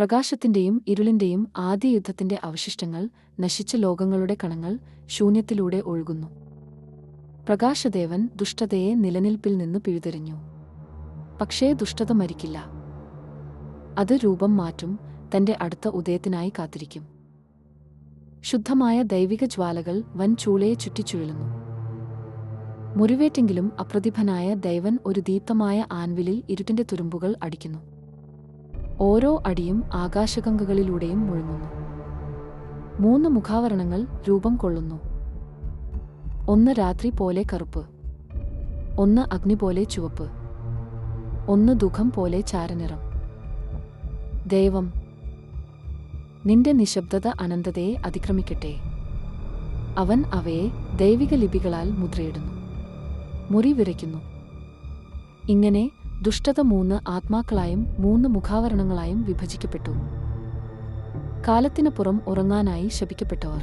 പ്രകാശത്തിന്റെയും ഇരുളിന്റെയും ആദ്യ യുദ്ധത്തിന്റെ അവശിഷ്ടങ്ങൾ, നശിച്ച ലോകങ്ങളുടെ കണങ്ങൾ ശൂന്യത്തിലൂടെ ഒഴുകുന്നു. പ്രകാശദേവൻ ദുഷ്ടതയെ നിലനിൽപ്പിൽ നിന്ന് പിഴുതെറിഞ്ഞു. പക്ഷേ ദുഷ്ടത മരിക്കില്ല. അത് രൂപം മാറ്റും, തന്റെ അടുത്ത ഉദയത്തിനായി കാത്തിരിക്കും. ശുദ്ധമായ ദൈവിക ജ്വാലകൾ വൻ ചൂളയെ ചുറ്റിച്ചുഴലുന്നു. മുറിവേറ്റെങ്കിലും അപ്രതിഭനായ ദൈവൻ ഒരു ദീപ്തമായ ആൻവിലിൽ ഇരുട്ടിന്റെ തുരുമ്പുകൾ അടിക്കുന്നു. ഓരോ അടിയും ആകാശഗംഗകളിലൂടെയും മുഴങ്ങുന്നു. 3 മുഖാവരണങ്ങൾ രൂപം കൊള്ളുന്നു. ഒന്ന് രാത്രി പോലെ കറുപ്പ്, ഒന്ന് അഗ്നി പോലെ ചുവപ്പ്, ഒന്ന് ദുഃഖം പോലെ ചാരനിറം. ദൈവം, നിന്റെ നിശബ്ദത അനന്തതയെ അതിക്രമിക്കട്ടെ. അവൻ അവയെ ദൈവിക ലിപികളാൽ മുദ്രയിടുന്നു, മുറി വിറയ്ക്കുന്നു. ഇങ്ങനെ ദുഷ്ടത 3 ആത്മാക്കളായും 3 മുഖാവരണങ്ങളായും വിഭജിക്കപ്പെട്ടു. കാലത്തിനപ്പുറം ഉറങ്ങാനായി ശപിക്കപ്പെട്ടവർ.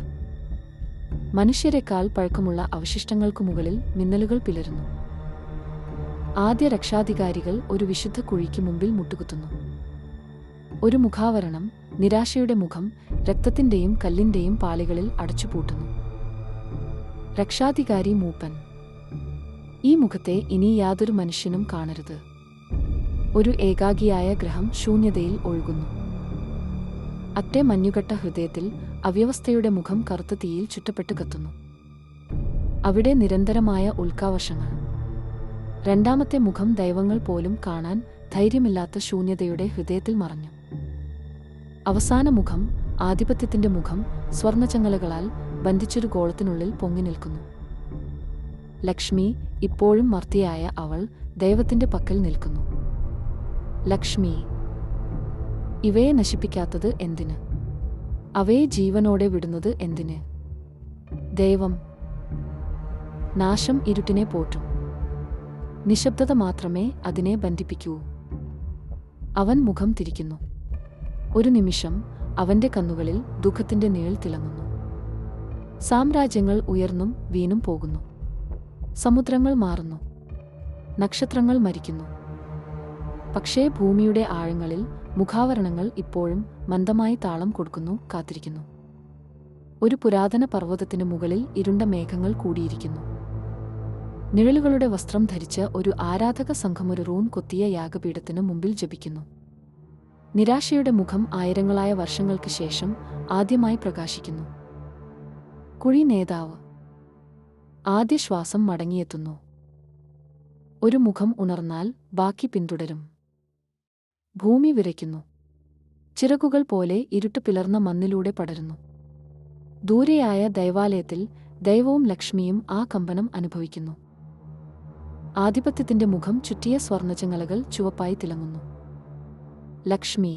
മനുഷ്യരെക്കാൾ പഴക്കമുള്ള അവശിഷ്ടങ്ങൾക്കു മുകളിൽ മിന്നലുകൾ പിളരുന്നു. ആദ്യ രക്ഷാധികാരികൾ ഒരു വിശുദ്ധ കുഴിക്ക് മുമ്പിൽ മുട്ടുകുത്തുന്നു. ഒരു മുഖാവരണം, നിരാശയുടെ മുഖം, രക്തത്തിന്റെയും കല്ലിന്റെയും പാളികളിൽ അടച്ചുപൂട്ടുന്നു. രക്ഷാധികാരി മൂപ്പൻ, ഈ മുഖത്തെ ഇനി യാതൊരു മനുഷ്യനും കാണരുത്. ഒരു ഏകാഗിയായ ഗ്രഹം ശൂന്യതയിൽ ഒഴുകുന്നു. അറ്റേ മഞ്ഞുകെട്ട ഹൃദയത്തിൽ അവ്യവസ്ഥയുടെ മുഖം കറുത്ത തീയിൽ ചുറ്റപ്പെട്ട് കത്തുന്നു. അവിടെ നിരന്തരമായ ഉൽക്കാവർഷങ്ങൾ. രണ്ടാമത്തെ മുഖം ദൈവങ്ങൾ പോലും കാണാൻ ധൈര്യമില്ലാത്ത ശൂന്യതയുടെ ഹൃദയത്തിൽ മറഞ്ഞു. അവസാന മുഖം, ആധിപത്യത്തിന്റെ മുഖം, സ്വർണചങ്ങലകളാൽ ബന്ധിച്ചൊരു ഗോളത്തിനുള്ളിൽ പൊങ്ങി നിൽക്കുന്നു. ലക്ഷ്മി, ഇപ്പോഴും മർത്തിയായ അവൾ ദൈവത്തിന്റെ പക്കൽ നിൽക്കുന്നു. ലക്ഷ്മി, ഇവയെ നശിപ്പിക്കാത്തത് എന്തിന്? അവയെ ജീവനോടെ വിടുന്നത് എന്തിന്? ദൈവം, നാശം ഇരുട്ടിനെ പോറ്റും, നിശബ്ദത മാത്രമേ അതിനെ ബന്ധിപ്പിക്കൂ. അവൻ മുഖം തിരിക്കുന്നു. ഒരു നിമിഷം അവന്റെ കണ്ണുകളിൽ ദുഃഖത്തിന്റെ നിഴൽ തിളങ്ങുന്നു. സാമ്രാജ്യങ്ങൾ ഉയർന്നും വീണും പോകുന്നു. സമുദ്രങ്ങൾ മാറുന്നു. നക്ഷത്രങ്ങൾ മരിക്കുന്നു. പക്ഷേ ഭൂമിയുടെ ആഴങ്ങളിൽ മുഖാവരണങ്ങൾ ഇപ്പോഴും മന്ദമായി താളം കൊടുക്കുന്നു, കാത്തിരിക്കുന്നു. ഒരു പുരാതന പർവ്വതത്തിനു മുകളിൽ ഇരുണ്ട മേഘങ്ങൾ കൂടിയിരിക്കുന്നു. നിഴലുകളുടെ വസ്ത്രം ധരിച്ച ഒരു ആരാധക സംഘം ഒരു റൂൺ കൊത്തിയ യാഗപീഠത്തിനു മുമ്പിൽ ജപിക്കുന്നു. നിരാശയുടെ മുഖം ആയിരങ്ങളായ വർഷങ്ങൾക്ക് ശേഷം ആദ്യമായി പ്രകാശിക്കുന്നു. കുഴി നേതാവ്, ആദ്യ ശ്വാസം മടങ്ങിയെത്തുന്നു. ഒരു മുഖം ഉണർന്നാൽ ബാക്കി പിന്തുടരും. ഭൂമി വിറയ്ക്കുന്നു. ചിറകുകൾ പോലെ ഇരുട്ട് പിളർന്ന മണ്ണിലൂടെ പടരുന്നു. ദൂരെയായ ദൈവാലയത്തിൽ ദൈവവും ലക്ഷ്മിയും ആ കമ്പനം അനുഭവിക്കുന്നു. ആധിപത്യത്തിന്റെ മുഖം ചുറ്റിയ സ്വർണചങ്ങലകൾ ചുവപ്പായി തിളങ്ങുന്നു. ലക്ഷ്മി,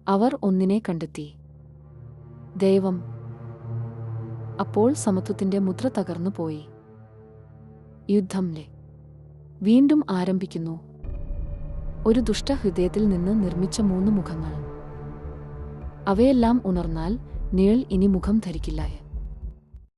അവർ ഒന്നിനെ കണ്ടെത്തി. ദൈവം. അപ്പോൾ സമത്വത്തിന്റെ മുദ്ര തകർന്നു പോയി. യുദ്ധം വീണ്ടും ആരംഭിക്കുന്നു. ഒരു ദുഷ്ടഹൃദയത്തിൽ നിന്ന് നിർമ്മിച്ച 3 മുഖങ്ങൾ. അവയെല്ലാം ഉണർന്നാൽ നിഴൽ ഇനി മുഖം ധരിക്കില്ല.